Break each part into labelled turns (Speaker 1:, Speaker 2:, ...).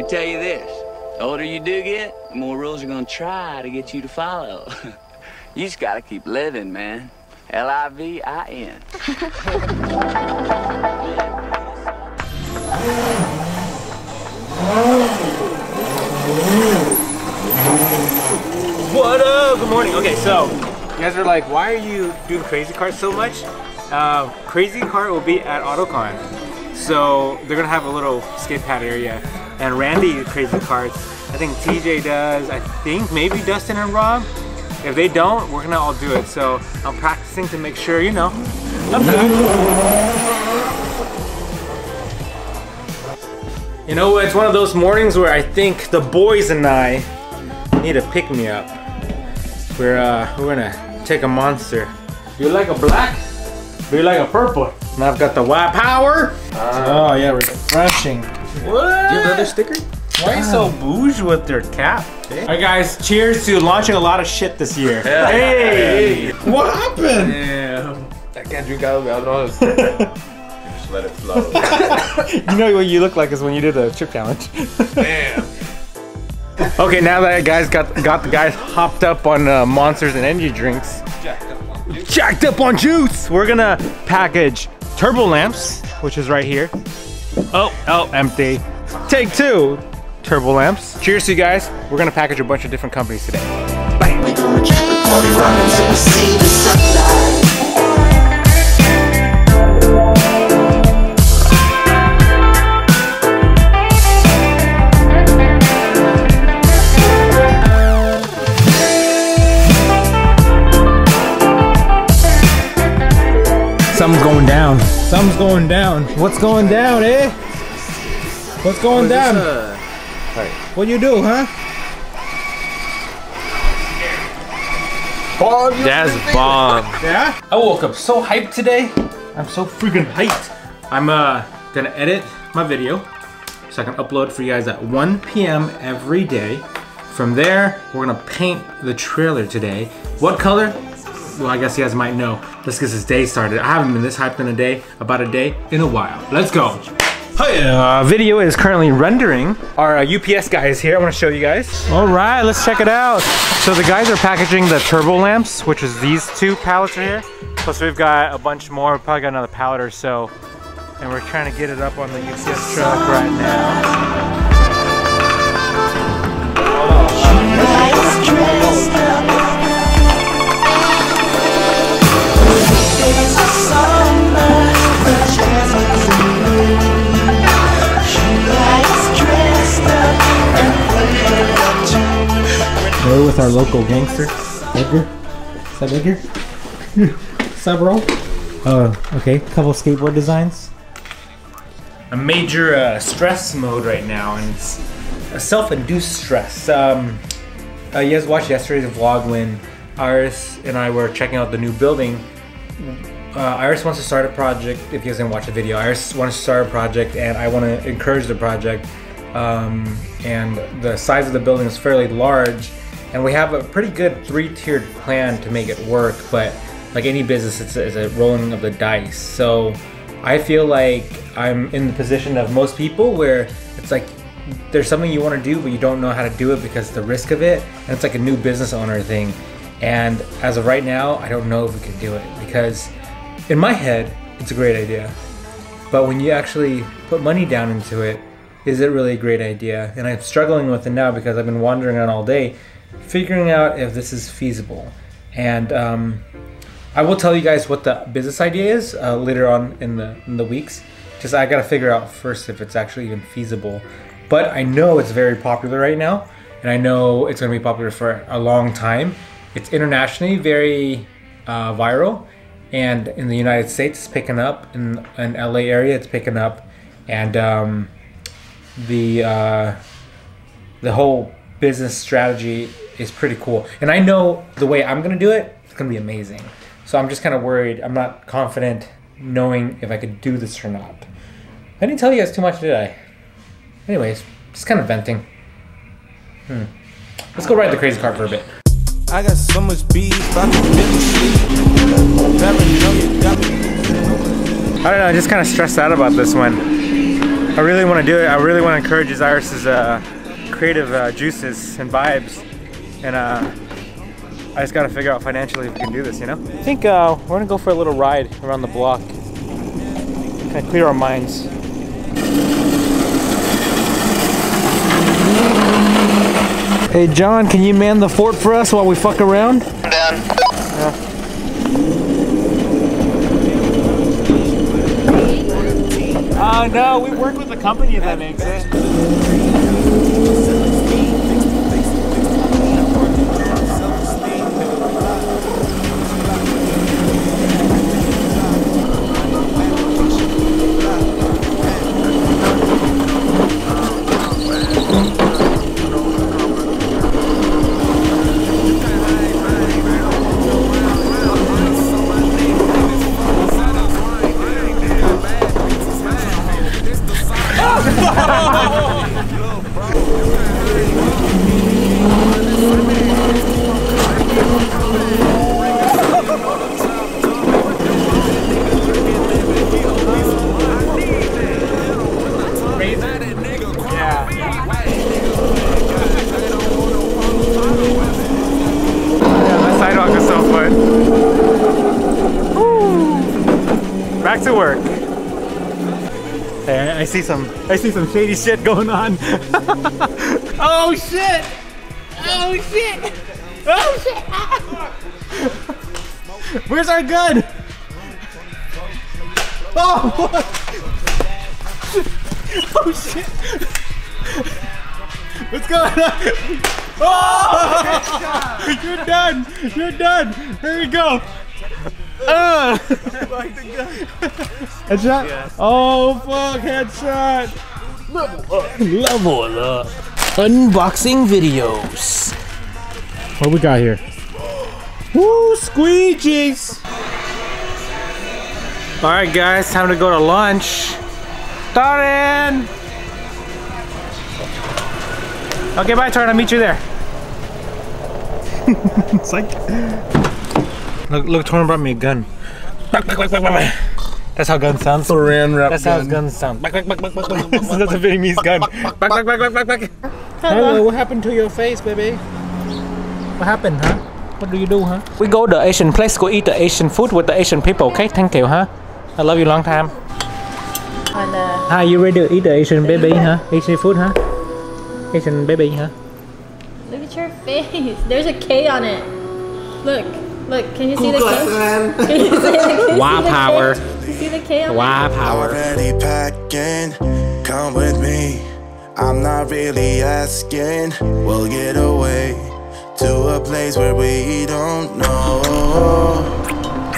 Speaker 1: me tell you this. The older you do get, the more rules are gonna try to get you to follow. You just gotta keep living, man. L-I-V-I-N.
Speaker 2: What up? Good morning. Okay, so you guys are like, why are you doing crazy cars so much? Crazy Kart will be at AutoCon. So they're gonna have a little skate pad area. And Randy crazy karts. I think TJ does. I think maybe Dustin and Rob. If they don't, we're gonna all do it. So I'm practicing to make sure, you know, I'm good. You know, it's one of those mornings where I think the boys and I need a pick me up. We're gonna take a monster. You like a black? Do you like a purple? And I've got the white power. Oh yeah, refreshing. What? Do you have another sticker? Why are you so bougie with their cap? Hey. Alright guys, cheers to launching a lot of shit this year. Yeah. Hey! What happened?
Speaker 3: Damn. I can't drink out of it, I don't know. Just let it flow.
Speaker 2: You know what you look like is when you did the chip challenge.
Speaker 3: Damn.
Speaker 2: Okay, now that guys got the guys hopped up on monsters and energy drinks. Jacked up on juice! We're gonna package turbo lamps, which is right here. Oh, empty. Take two. Turbo lamps. Cheers to you guys. We're gonna package a bunch of different companies today. Bye. We're gonna keep the party rocking till we see the sunlight. Something's going down. Something's going down. What's going down, eh? What's going down? What you do, huh?
Speaker 3: That's bomb.
Speaker 2: Yeah? I woke up so hyped today. I'm so freaking hyped. I'm gonna edit my video so I can upload for you guys at 1 p.m. every day. From there, we're gonna paint the trailer today. What color? Well, I guess you guys might know. Let's get this day started. I haven't been this hyped in about a day in a while. Let's go. Video is currently rendering. Our UPS guy is here. I want to show you guys. All right, let's check it out. So the guys are packaging the turbo lamps, which is these two pallets right here. Plus we've got a bunch more. We've probably got another pallet or so. And we're trying to get it up on the UPS truck right now. We're with our local gangster, Edgar. Is that Edgar? Several. Oh, okay. Couple skateboard designs. A major stress mode right now, and it's a self-induced stress. You guys watched yesterday's vlog when Iris and I were checking out the new building. Iris wants to start a project. If you guys didn't watch the video, Iris wants to start a project, and I want to encourage the project. And the size of the building is fairly large, and we have a pretty good 3-tiered plan to make it work. But like any business, it's a rolling of the dice. So I feel like I'm in the position of most people where it's like there's something you want to do, but you don't know how to do it because the risk of it, and it's like a new business owner thing. And as of right now, I don't know if we can do it because in my head, it's a great idea. But when you actually put money down into it, is it really a great idea? And I'm struggling with it now because I've been wandering around all day, figuring out if this is feasible. And I will tell you guys what the business idea is later on in the weeks. Just I gotta figure out first if it's actually even feasible. But I know it's very popular right now, and I know it's gonna be popular for a long time. It's internationally very viral, and in the United States it's picking up. In LA area it's picking up, and the whole business strategy is pretty cool. And I know the way I'm gonna do it, it's gonna be amazing. So I'm just kind of worried. I'm not confident knowing if I could do this or not. I didn't tell you guys too much, did I? Anyways, just kind of venting. Let's go ride the crazy cart for a bit.
Speaker 4: I got so much beef, I can really
Speaker 2: I don't know, I'm just kind of stressed out about this one. I really want to do it. I really want to encourage Iris's creative juices and vibes, and I just got to figure out financially if we can do this, you know? I think we're gonna go for a little ride around the block, kind of clear our minds. Hey John, can you man the fort for us while we fuck around?
Speaker 5: I'm down.
Speaker 2: Yeah. No, we work with the company if that makes it. Back to work. Hey, I see some shady shit going on. Oh shit! Oh shit! Oh shit! Where's our gun? Oh! Oh shit! What's going on? Oh! You're done! You're done! Here we go! Headshot? Yes. Oh fuck, headshot! Level up. Unboxing videos. What we got here? Woo, squeegees! Alright guys, time to go to lunch. Darren! Okay, bye Taryn, I'll meet you there. It's like... Look, Torrin brought me a gun. That's how guns sound. That's how guns sound. That's a Vietnamese gun. Hello, what happened to your face, baby? What happened, huh? What do you do, huh? We go to the Asian place, go eat the Asian food with the Asian people, okay? Thank you, huh? I love you long time. Hi, you ready to eat the Asian baby, huh? Asian food, huh? Asian baby, huh?
Speaker 6: Look at your face. There's a K on it. Look. Look, can you see the K? Can you see the
Speaker 2: Wow power.
Speaker 6: You see the K on
Speaker 2: Wow power.
Speaker 4: Already packing, come with me. I'm not really asking. We'll get away to a place where we don't know.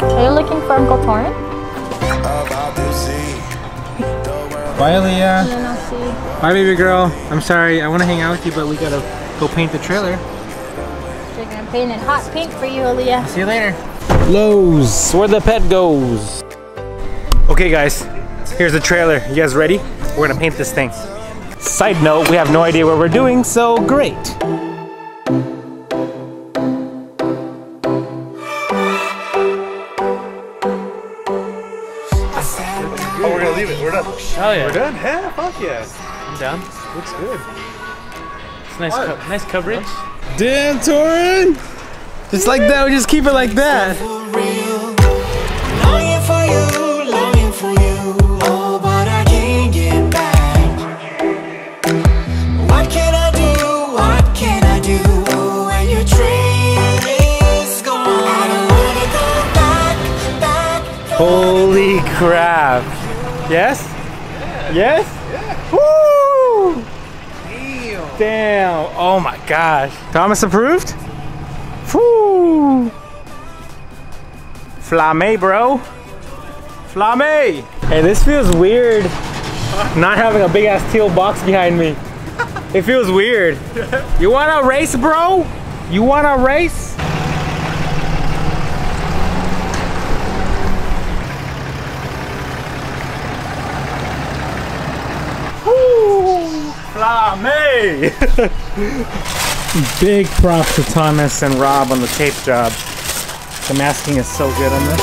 Speaker 6: Are you looking for Uncle Torrin?
Speaker 4: About to see.
Speaker 2: Bye, Leah. Bye, baby girl. I'm sorry, I want to hang out with you, but we gotta go paint the trailer.
Speaker 6: They're gonna paint it hot pink for you, Aaliyah.
Speaker 2: See you later. Lowe's, where the pet goes. Okay guys, here's the trailer. You guys ready? We're gonna paint this thing. Side note, we have no idea what we're doing, so great.
Speaker 3: Oh, we're gonna leave it. We're done.
Speaker 2: Oh yeah.
Speaker 3: We're done? Yeah, fuck yeah.
Speaker 2: I'm down.
Speaker 3: Looks good.
Speaker 2: It's nice, nice coverage.
Speaker 3: Damn, Torrin!
Speaker 2: Just like that, we just keep it like that.
Speaker 4: Longing for you, oh, but I can't get back. What can I do when your train is gone? I don't wanna go back.
Speaker 2: Holy crap. Yes?
Speaker 3: Yeah.
Speaker 2: Yes?
Speaker 3: Yeah.
Speaker 2: Woo! Damn. Oh my gosh. Thomas approved? Woo! Flame, bro. Flame! Hey, this feels weird. Not having a big ass teal box behind me. It feels weird. You wanna race, bro? You wanna race? Woo! Flame! Big props to Thomas and Rob on the tape job. The masking is so good on this.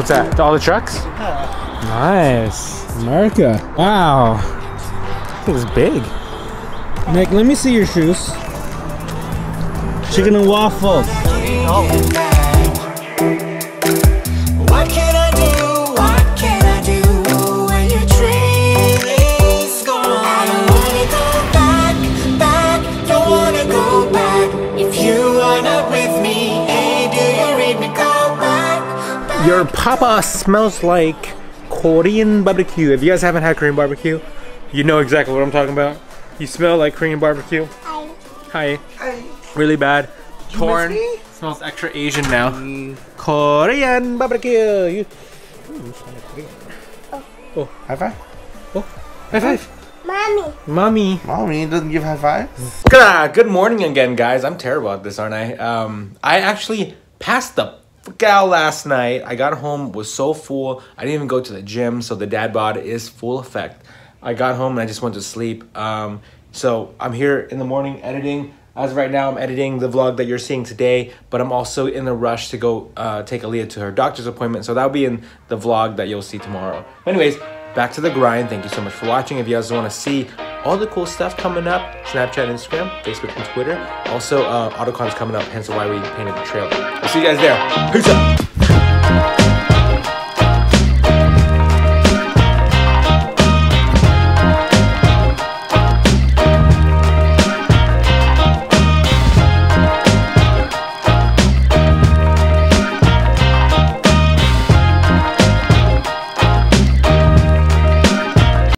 Speaker 2: What's that? All the trucks? Nice. America. Wow. This is big. Nick, let me see your shoes. Chicken and waffles.
Speaker 4: What can I do? What can I do when your dream is gone? I don't wanna go back, don't wanna go back. If you are not with me, hey, do you read me? Go back.
Speaker 2: Your papa smells like Korean barbecue. If you guys haven't had Korean barbecue, you know exactly what I'm talking about. You smell like Korean barbecue. Hi. Hi. Really bad. Corn. Smells extra Asian now. Korean barbecue. You smell like Korean. Oh, high five. Oh, high five. Mommy
Speaker 3: doesn't give high fives?
Speaker 2: Good morning again, guys. I'm terrible at this, aren't I? I actually passed the fuck out last night. I got home, was so full. I didn't even go to the gym, so the dad bod is full effect. I got home and I just went to sleep. So I'm here in the morning editing. As of right now, I'm editing the vlog that you're seeing today, but I'm also in a rush to go take Aaliyah to her doctor's appointment. So that'll be in the vlog that you'll see tomorrow. Anyways, back to the grind. Thank you so much for watching. If you guys want to see all the cool stuff coming up, Snapchat, Instagram, Facebook, and Twitter. Also, AutoCon's coming up, hence why we painted the trailer. I'll see you guys there. Peace out.